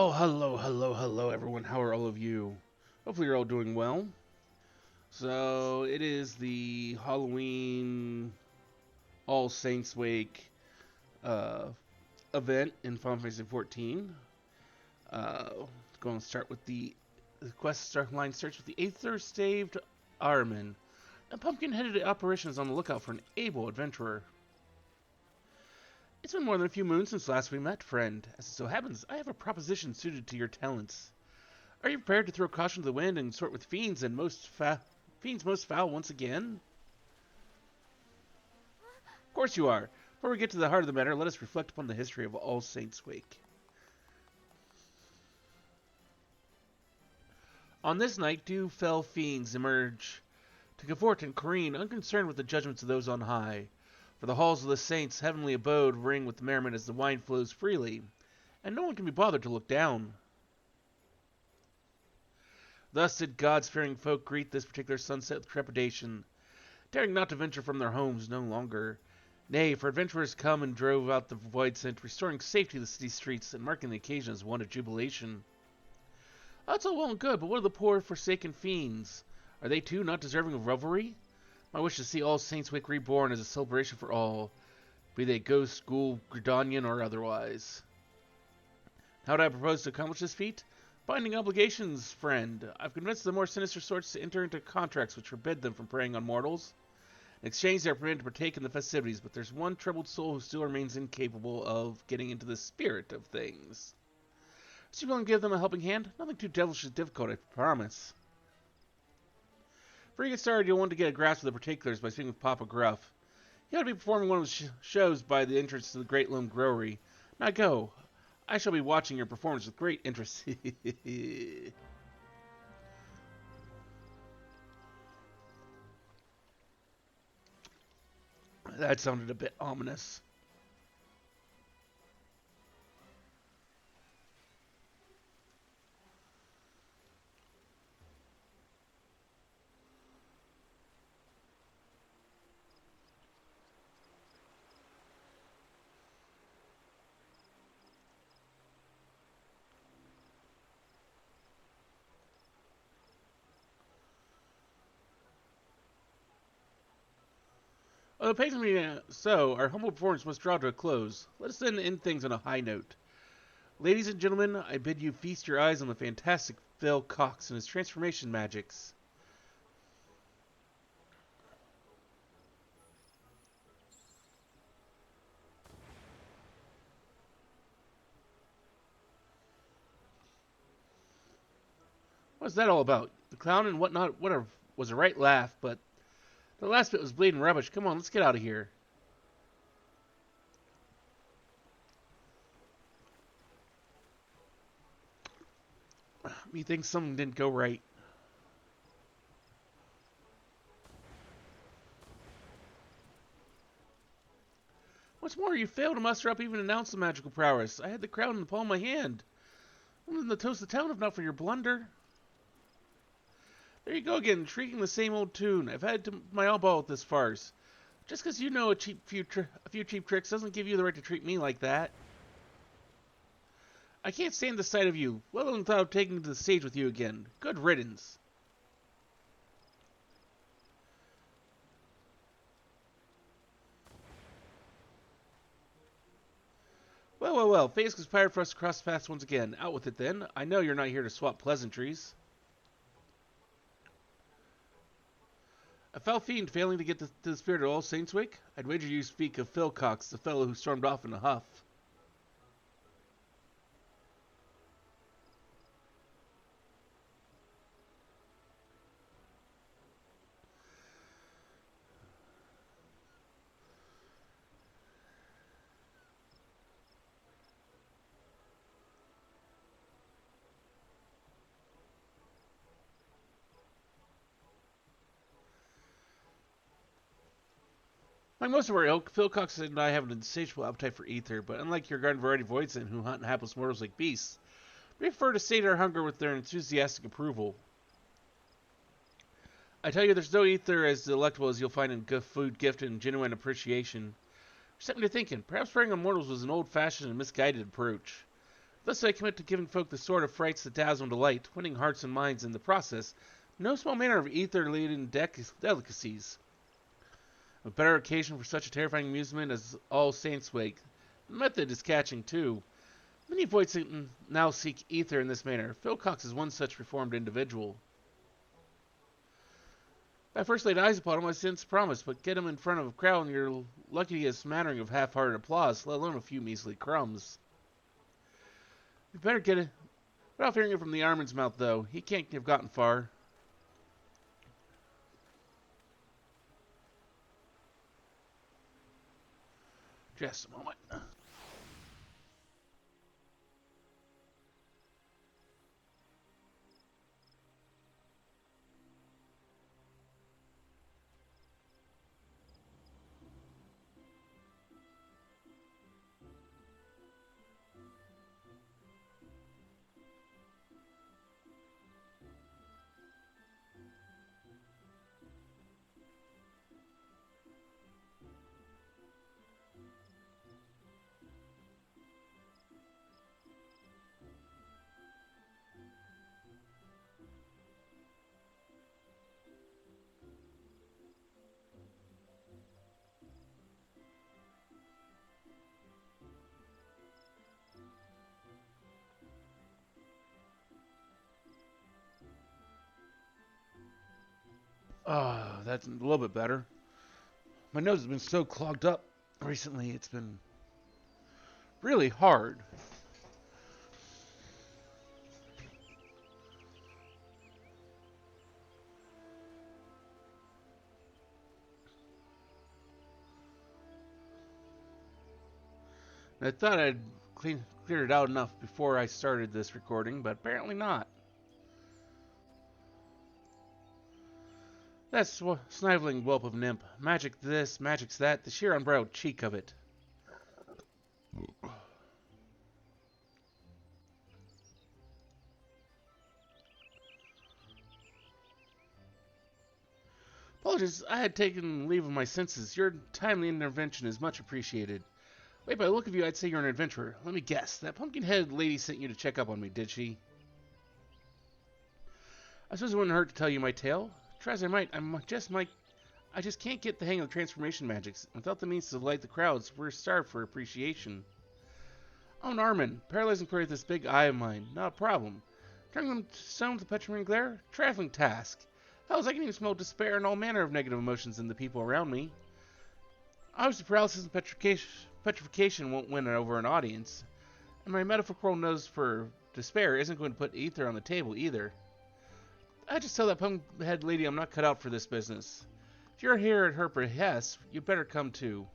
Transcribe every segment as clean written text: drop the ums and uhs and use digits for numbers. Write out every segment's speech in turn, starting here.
Well, hello, everyone. How are all of you? Hopefully, you're all doing well. So, it is the Halloween All Saints Wake uh, event in Final Fantasy 14. Going to start with the quest start line starts with the aether-starved ahriman. A pumpkin-headed apparition is on the lookout for an able adventurer. It's been more than a few moons since last we met, friend. As it so happens, I have a proposition suited to your talents. Are you prepared to throw caution to the wind and sort with fiends most foul once again? Of course you are. Before we get to the heart of the matter, let us reflect upon the history of All Saints Wake. On this night, two fell fiends emerge to cavort and careen, unconcerned with the judgments of those on high. For the halls of the saints' heavenly abode ring with merriment as the wine flows freely, and no one can be bothered to look down. Thus did God-fearing folk greet this particular sunset with trepidation, daring not to venture from their homes no longer. Nay, for adventurers come and drove out the void scent, restoring safety to the city streets and marking the occasion as one of jubilation. That's all well and good, but what of the poor forsaken fiends? Are they too not deserving of revelry? My wish is to see All Saints Wake reborn as a celebration for all, be they ghost, ghoul, Gridanian, or otherwise. How do I propose to accomplish this feat? Binding obligations, friend. I've convinced the more sinister sorts to enter into contracts which forbid them from preying on mortals. In exchange, they are permitted to partake in the festivities, but there's one troubled soul who still remains incapable of getting into the spirit of things. Is you willing to give them a helping hand? Nothing too devilishly difficult, I promise. Before you get started, you'll want to get a grasp of the particulars by speaking with Papa Gruff. He ought to be performing one of his shows by the entrance to the Great Loam Growery. Now go. I shall be watching your performance with great interest. That sounded a bit ominous. Well, patiently so, our humble performance must draw to a close. Let us then end things on a high note. Ladies and gentlemen, I bid you feast your eyes on the fantastic Phil Cox and his transformation magics. What's that all about? The clown and whatnot was a right laugh, but the last bit was bleeding rubbish. Come on, let's get out of here. Methinks something didn't go right. What's more, you failed to muster up even an ounce of magical prowess. I had the crown in the palm of my hand. I wouldn't have toast the town if not for your blunder. There you go again, shrieking the same old tune. I've had my eyeball with this farce. Just because you know a few cheap tricks doesn't give you the right to treat me like that. I can't stand the sight of you, let alone thought of taking to the stage with you again. Good riddance. Well. Fate has conspired for us to cross paths once again. Out with it then. I know you're not here to swap pleasantries. A foul fiend failing to get to the spirit of All Saints Wake? I'd wager you speak of Phil Cox, the fellow who stormed off in a huff. Like most of our ilk, Phil Cox and I have an insatiable appetite for ether, but unlike your garden variety voidsent who hunt hapless mortals like beasts, we prefer to sate our hunger with their enthusiastic approval. I tell you, there's no ether as delectable as you'll find in food gifted and genuine appreciation. Set me to thinking, perhaps preying on mortals was an old-fashioned and misguided approach. Thus I commit to giving folk the sort of frights that dazzle and delight, winning hearts and minds in the process. No small manner of ether-laden delicacies. A better occasion for such a terrifying amusement as All Saints' Wake. The method is catching, too. Many voids now seek ether in this manner. Phil Cox is one such reformed individual. If I first laid eyes upon him, I since promised, but get him in front of a crowd and you're lucky to get a smattering of half-hearted applause, let alone a few measly crumbs. You better get it. Without hearing it from the ahriman's mouth, though. He can't have gotten far. Just a moment. Oh, that's a little bit better. My nose has been so clogged up recently, it's been really hard. I thought I'd cleared it out enough before I started this recording, but apparently not. That sniveling whelp of an imp. Magic this, magic's that, the sheer unbridled cheek of it. Apologies, I had taken leave of my senses. Your timely intervention is much appreciated. Wait, by the look of you, I'd say you're an adventurer. Let me guess. That pumpkin-headed lady sent you to check up on me, did she? I suppose it wouldn't hurt to tell you my tale. Try as I might, I just can't get the hang of the transformation magics. Without the means to delight the crowds, we're starved for appreciation. Oh, an ahriman, paralyzing prey with this big eye of mine. Not a problem. Turning them to stone with a petrifying glare? Trifling task. Hells, I can even smell despair and all manner of negative emotions in the people around me. Obviously, paralysis and petrification won't win over an audience. And my metaphorical nose for despair isn't going to put ether on the table either. I just tell that pumpkin-head lady I'm not cut out for this business. If you're here at her behest, you better come too.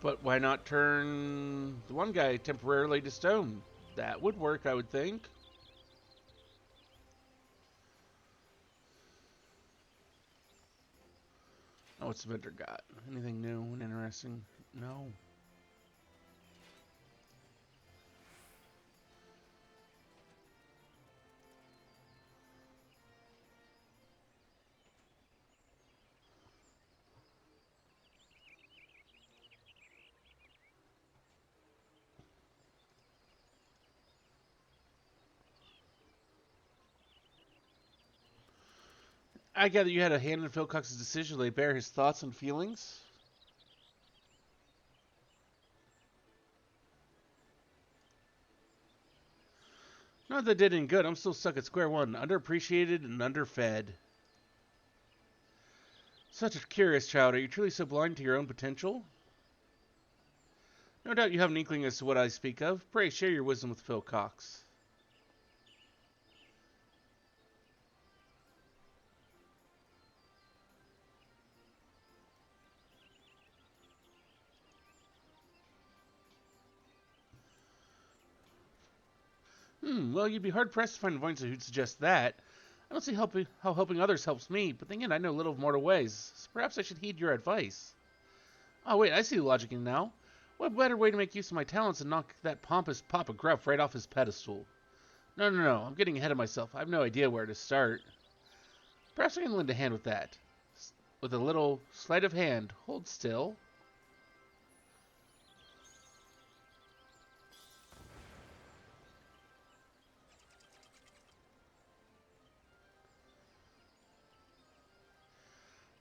But why not turn the one guy temporarily to stone? That would work, I would think. Oh, what's the vendor got? Anything new and interesting? No. I gather you had a hand in Phil Cox's decision to lay bare his thoughts and feelings? Not that did any good. I'm still stuck at square one, underappreciated and underfed. Such a curious child. Are you truly so blind to your own potential? No doubt you have an inkling as to what I speak of. Pray share your wisdom with Phil Cox. Well, you'd be hard-pressed to find a voice who'd suggest that. I don't see how helping others helps me, but then again, I know little of mortal ways, so perhaps I should heed your advice. Oh, wait, I see the logic in now. What better way to make use of my talents than knock that pompous Papa Gruff right off his pedestal? No, no, no, I'm getting ahead of myself. I have no idea where to start. Perhaps I can lend a hand with that. With a little sleight of hand, hold still.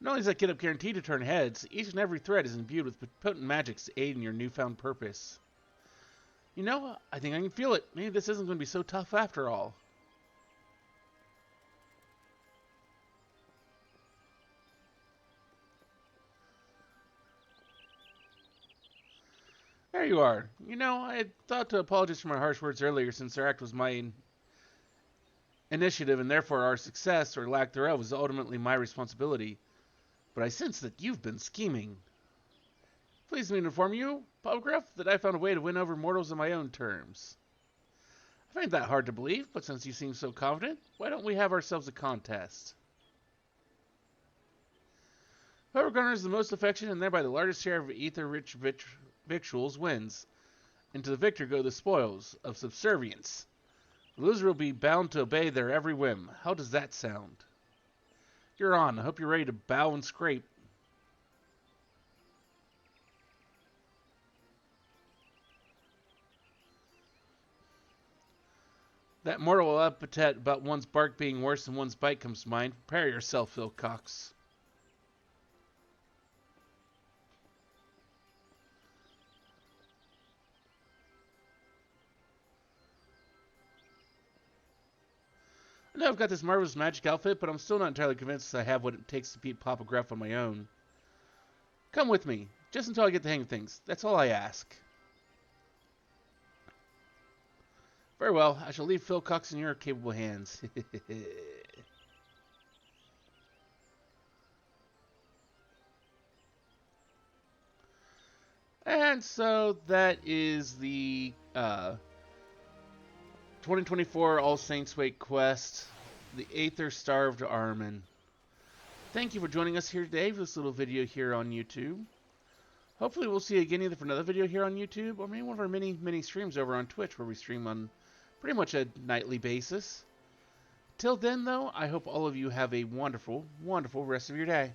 Not only is that get-up guaranteed to turn heads, each and every thread is imbued with potent magics to aid in your newfound purpose. You know, I think I can feel it. Maybe this isn't going to be so tough after all. There you are. You know, I had thought to apologize for my harsh words earlier since our act was my initiative and therefore our success or lack thereof was ultimately my responsibility. But I sense that you've been scheming. Please me to inform you, Popgruff, that I found a way to win over mortals on my own terms. I find that hard to believe, but since you seem so confident, why don't we have ourselves a contest? Whoever garners the most affection and thereby the largest share of ether-rich victuals wins. And to the victor go the spoils of subservience. The loser will be bound to obey their every whim. How does that sound? You're on. I hope you're ready to bow and scrape. That mortal epithet about one's bark being worse than one's bite comes to mind. Prepare yourself, Phil Cox. I know I've got this marvelous magic outfit, but I'm still not entirely convinced I have what it takes to beat Papa Gruff on my own. Come with me, just until I get the hang of things. That's all I ask. Very well, I shall leave Phil Cox in your capable hands. And so that is the 2024 All Saints Wake quest, the aether-starved ahriman. Thank you for joining us here today for this little video here on YouTube. Hopefully we'll see you again either for another video here on YouTube or maybe one of our mini streams over on Twitch where we stream on pretty much a nightly basis. Till then, though, I hope all of you have a wonderful, wonderful rest of your day.